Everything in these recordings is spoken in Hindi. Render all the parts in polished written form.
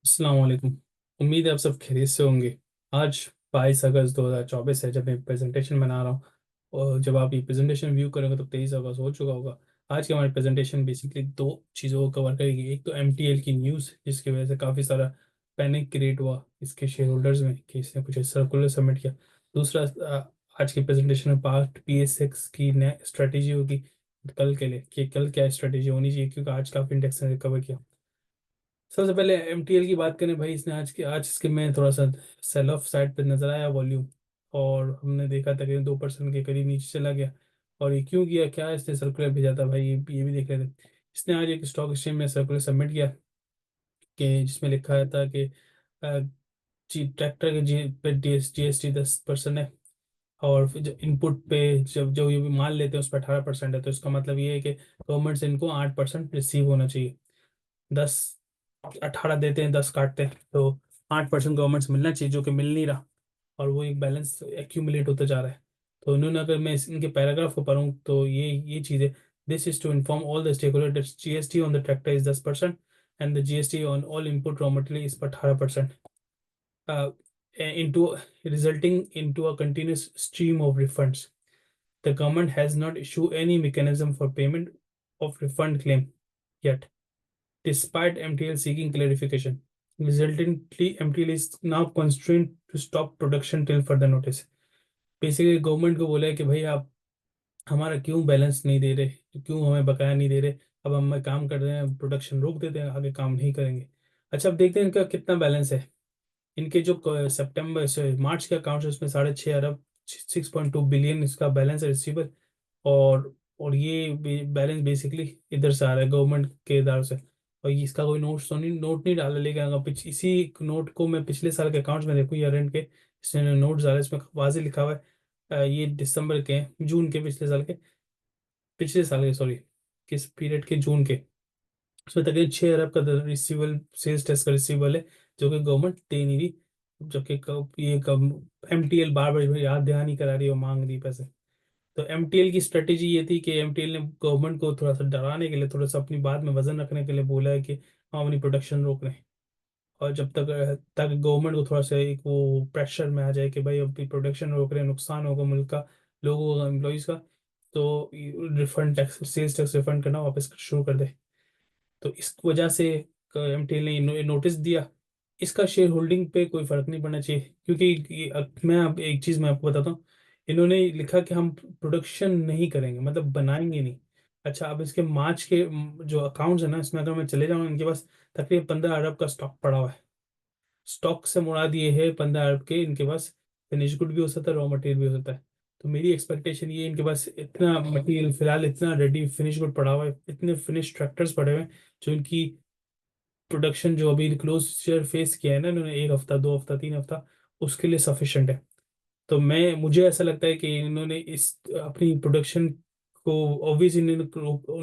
अस्सलाम वालेकुम। उम्मीद है आप सब खैरियत से होंगे। आज 22 अगस्त 2024 है जब मैं प्रेजेंटेशन बना रहा हूँ। और जब आप ये प्रेजेंटेशन व्यू करेंगे तो 23 अगस्त हो चुका होगा। आज की हमारी प्रेजेंटेशन बेसिकली दो चीज़ों को कवर करेगी। एक तो एमटीएल की न्यूज़ जिसकी वजह से काफ़ी सारा पैनिक क्रिएट हुआ इसके शेयर होल्डर्स में कि इसने कुछ सर्कुलर सबमिट किया। दूसरा आज की प्रेजेंटेशन में पार्ट PSX की नई स्ट्रेटेजी होगी कल के लिए कि कल क्या स्ट्रेटेजी होनी चाहिए, क्योंकि आज काफ़ी इंडेक्स ने रिकवर किया। सबसे पहले एमटीएल की बात करें भाई, इसने आज इसके में थोड़ा सा सेल ऑफ साइड पे नजर आया वॉल्यूम। और हमने देखा तकरीबन 2% के करीब नीचे चला गया। और ये क्यों किया, क्या इसने सर्कुलर भेजा था भाई, ये भी देख रहे थे। इसने आज एक स्टॉक एक्सचेंज में सर्कुलर सबमिट किया कि जिसमें लिखा था कि अ, जी ट्रैक्टर के जी पे GST 10% है। और फिर जो इनपुट पे जब जो ये माल लेते हैं उस पर 18% है, तो इसका मतलब ये है कि गवर्नमेंट से इनको 8% रिसीव होना चाहिए। 10 18 देते हैं, 10 काटते हैं, तो 8% गवर्नमेंट से मिलना चाहिए जो कि मिल नहीं रहा। और वो एक बैलेंस एक्यूमुलेट होता जा रहा है। तो इन्होंने, अगर मैं इनके पैराग्राफ को पढूं तो ये चीज़ है। This is to inform all the stakeholder GST on the tractor is 10% and the GST on all input raw material is पर 18%, into resulting into a continuous stream of refunds. The government has not issued any mechanism for payment of refund claim yet, despite MTL seeking clarification. Resultantly, MTL is now constrained to stop production till further notice. Basically government को बोला है कि भाई आप हमारा क्यों बैलेंस नहीं दे रहे, क्यों हमें बकाया नहीं दे रहे। अब हम काम कर रहे हैं, प्रोडक्शन रोक देते हैं, आगे काम नहीं करेंगे। अच्छा, अब देखते हैं इनका कितना बैलेंस है। इनके जो सितंबर से मार्च के अकाउंट है उसमें 6.5 अरब 6.2 बिलियन इसका बैलेंस है रिसीवर। और ये बैलेंस बेसिकली इधर से आ रहा है गवर्नमेंट के इधर से। और ये इसका कोई नोट नहीं डाला, लेकिन अगर इसी नोट को मैं पिछले साल के अकाउंट्स में देखूँ ईयर एंड के, इसमें नोट आ रहा है, इसमें वाज़ेह लिखा हुआ है। ये दिसंबर के हैं, जून के, पिछले साल के सॉरी, किस पीरियड के, जून के। उसमें तकरीबन 6 अरब का रिसीवल, सेल्स टैक्स का रिसीवल है जो कि गवर्नमेंट दे नहीं रही। जबकि ये एमटीएल बार बार याद ध्यान ही करा रही है और मांग रही है पैसे। तो एमटीएल की स्ट्रेटेजी ये थी कि एमटीएल ने गवर्नमेंट को थोड़ा सा डराने के लिए, थोड़ा सा अपनी बात में वजन रखने के लिए बोला है कि हम अपनी प्रोडक्शन रोक रहे हैं। और जब तक ताकि गवर्नमेंट को थोड़ा सा एक वो प्रेशर में आ जाए कि भाई अपनी प्रोडक्शन रोक रहे हैं, नुकसान होगा मुल्क का, लोगों का, एम्प्लॉयज़ का, तो refund tax, sales tax refund करना वापस शुरू कर दे। तो इस वजह से एमटीएल ने नोटिस दिया। इसका शेयर होल्डिंग पे कोई फर्क नहीं पड़ना चाहिए, क्योंकि मैं अब एक चीज़ मैं आपको बताता हूँ। इन्होंने लिखा कि हम प्रोडक्शन नहीं करेंगे, मतलब बनाएंगे नहीं। अच्छा, अब इसके मार्च के जो अकाउंट्स है ना, इसमें अगर मैं चले जाऊँ, इनके पास तकरीबन 15 अरब का स्टॉक पड़ा हुआ है। स्टॉक से मुरा दिए है 15 अरब के इनके पास। फिनिश गुड भी हो सकता है, रॉ मटेरियल भी हो सकता है। तो मेरी एक्सपेक्टेशन ये है, इनके पास इतना मटेरियल फिलहाल, इतना रेडी फिनिश गुड पड़ा हुआ है, इतने फिनिश ट्रैक्टर्स पड़े हुए हैं जो इनकी प्रोडक्शन जो अभी क्लोजर फेस किया है ना इन्होंने, 1 हफ्ता, 2 हफ्ता, 3 हफ्ता, उसके लिए सफिशिएंट है। तो मैं मुझे ऐसा लगता है कि इन्होंने इस अपनी प्रोडक्शन को, ऑब्वियसली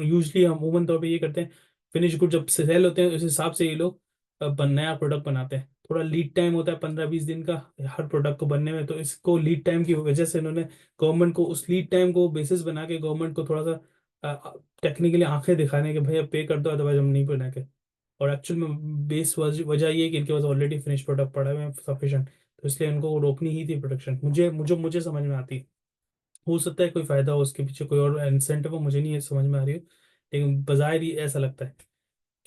यूजली हम अमूमन तौर पे ये करते हैं, फिनिश गुड जब सेल होते हैं उस हिसाब से ये लोग नया प्रोडक्ट बनाते हैं। थोड़ा लीड टाइम होता है 15-20 दिन का हर प्रोडक्ट को बनने में, तो इसको लीड टाइम की वजह से इन्होंने गवर्नमेंट को उस लीड टाइम को बेसिस बना के गवर्नमेंट को थोड़ा सा टेक्निकली आंखें दिखाने के, भाई अब पे कर दो अदरवाइज हम नहीं बना के। और एक्चुअल में बेस वजह ये है कि इनके पास ऑलरेडी फिनिश प्रोडक्ट पड़ा हुआ है सफिशिएंट। तो इसलिए इनको रोकनी ही थी प्रोडक्शन, मुझे समझ में आती है। हो सकता है कोई फायदा हो उसके पीछे, कोई और इंसेंटिव हो, मुझे नहीं समझ में आ रही हो, लेकिन बाजार ही ऐसा लगता है।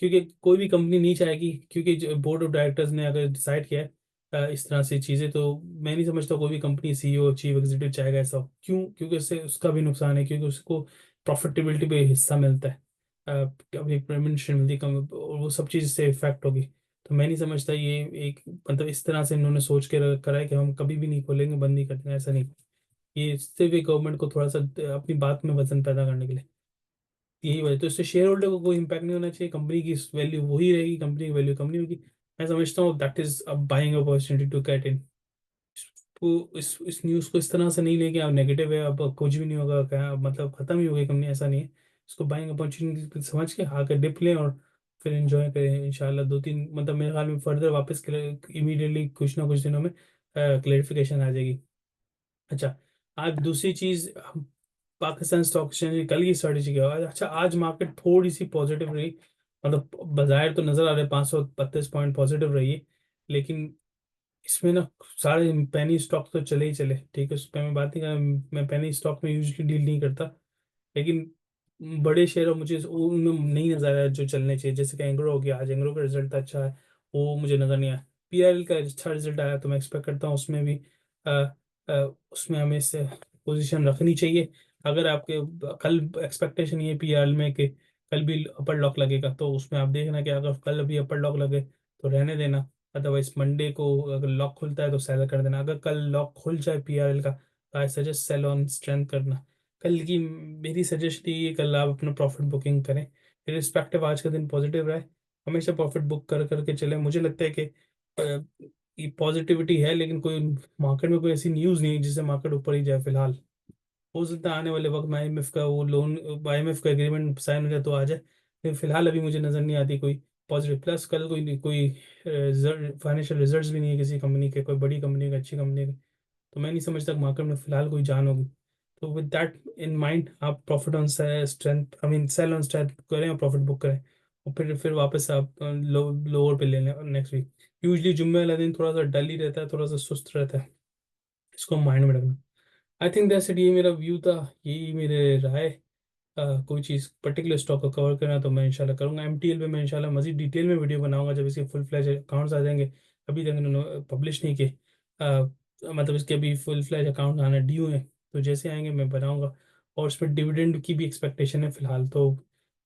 क्योंकि कोई भी कंपनी नहीं चाहेगी, क्योंकि बोर्ड ऑफ डायरेक्टर्स ने अगर डिसाइड किया है इस तरह से चीज़ें, तो मैं नहीं समझता कोई भी कंपनी CEO चीफ एग्जीक्यूटिव चाहेगा ऐसा हो। क्यों? क्योंकि उससे उसका भी नुकसान है, क्योंकि उसको प्रॉफिटेबिलिटी पे हिस्सा मिलता है, अपनी रेम्यूनरेशन मिलती है कम, और वो सब चीज़ से इफेक्ट होगी। तो मैं नहीं समझता ये एक, मतलब इस तरह से इन्होंने सोच के करा है कि हम कभी भी नहीं खोलेंगे, बंद नहीं कर देंगे, ऐसा नहीं। ये सिर्फ एक गवर्नमेंट को थोड़ा सा अपनी बात में वजन पैदा करने के लिए, यही वजह। तो इससे शेयर होल्डर को कोई इम्पैक्ट नहीं होना चाहिए, कंपनी की वैल्यू वही रहेगी, कंपनी की वैल्यू कम नहीं होगी। मैं समझता हूँ that is a buying opportunity to get in. तो इस न्यूज़ को इस तरह से नहीं लेके, अब नेगेटिव है, अब कुछ भी नहीं होगा, क्या मतलब खत्म ही हो गई कंपनी, ऐसा नहीं है। इसको बाइंग अपॉर्चुनिटी समझ के आकर डिप लें और फिर एंजॉय करें इंशाल्लाह। 2-3, मतलब मेरे ख्याल में फर्दर वापस इमीडिएटली कुछ ना कुछ दिनों में क्लेरिफिकेशन आ जाएगी। अच्छा, आज दूसरी चीज, पाकिस्तान स्टॉक एक्सचेंज कल की स्ट्रेटेजी क्या है। अच्छा, आज मार्केट थोड़ी सी पॉजिटिव रही। मतलब बाजार तो नजर आ रहे 532 पॉइंट पॉजिटिव रही है, लेकिन इसमें ना सारे पेनी स्टॉक तो चले ही चले, ठीक है, उस पर मैं बात नहीं कर रहा, मैं पेनी स्टॉक में यूजली डील नहीं करता, लेकिन बड़े शेयर मुझे उनमें नहीं नजर आया जो चलने चाहिए, जैसे कि एंग्रो हो गया, आज एंग्रो का रिजल्ट अच्छा है, वो मुझे नजर नहीं आया। पीआरएल का अच्छा रिजल्ट आया तो मैं एक्सपेक्ट करता हूँ उसमें भी अ, उसमें हमें से पोजीशन रखनी चाहिए। अगर आपके कल एक्सपेक्टेशन ये पीआरएल में कि कल भी अपर लॉक लगेगा, तो उसमें आप देखना कि अगर कल भी अपर लॉक लगे तो रहने देना, अदरवाइज मंडे को अगर लॉक खुलता है तो सेल कर देना। अगर कल लॉक खुल जाए पीआरएल का तो I suggest sell on strength करना। कल की मेरी सजेशन ये है, कल आप अपना प्रॉफिट बुकिंग करें, रिस्पेक्टिव आज का दिन पॉजिटिव रहे, हमेशा प्रॉफिट बुक कर करके चले। मुझे लगता है कि ये पॉजिटिविटी है, लेकिन कोई मार्केट में कोई ऐसी न्यूज़ नहीं है जिससे मार्केट ऊपर ही जाए फिलहाल। हो सकता है आने वाले वक्त में आईएमएफ का वो लोन, आईएमएफ का एग्रीमेंट साइन हो जाए तो आ जाए, लेकिन फिलहाल अभी मुझे नज़र नहीं आती कोई पॉजिटिव। प्लस कल कोई फाइनेंशियल रिजल्ट्स भी नहीं है किसी कंपनी के, कोई बड़ी कंपनी का, अच्छी कंपनी का, तो मैं नहीं समझता मार्केट में फिलहाल कोई जान होगी। तो विद दैट इन माइंड आप profit on strength, I mean sell on strength करें और प्रॉफिट बुक करें, और फिर वापस आप लोअर पे ले लें नेक्स्ट वीक। यूजली जुम्मे वाला दिन थोड़ा सा डल ही रहता है, थोड़ा सा सुस्त रहता है, इसको माइंड में रखना। आई थिंक दैट्स इट, ये मेरा व्यू था, यही मेरे राय। कोई चीज़ पर्टिकुलर स्टॉक को कवर करना तो मैं इंशाल्लाह करूंगा। एमटीएल पे मैं इंशाल्लाह मजीद डिटेल में वीडियो बनाऊंगा जब इसके फुल फ्लैश अकाउंट्स आ जाएंगे। अभी तक इन्होंने पब्लिश नहीं किए, मतलब इसके अभी फुल फ्लैश अकाउंट आना ड्यू है, तो जैसे आएंगे मैं बनाऊंगा। और उस पर डिविडेंड की भी एक्सपेक्टेशन है फिलहाल, तो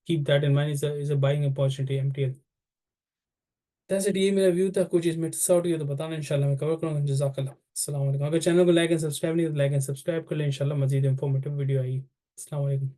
keep that in mind, is a buying opportunity MTL. That's it, ये मेरा व्यू था। कोई चीज़ मिस आउट हुई है तो बताना, इंशाल्लाह मैं कवर करूँगा। जज़ाकल्लाह, अस्सलाम वालेकुम। अगर चैनल को लाइक एंड सब्सक्राइब नहीं तो लाइक एंड सब्सक्राइब कर ले, इंशाल्लाह मजीद इंफॉर्मेटिव वीडियो आएगी। अस्सलाम वालेकुम।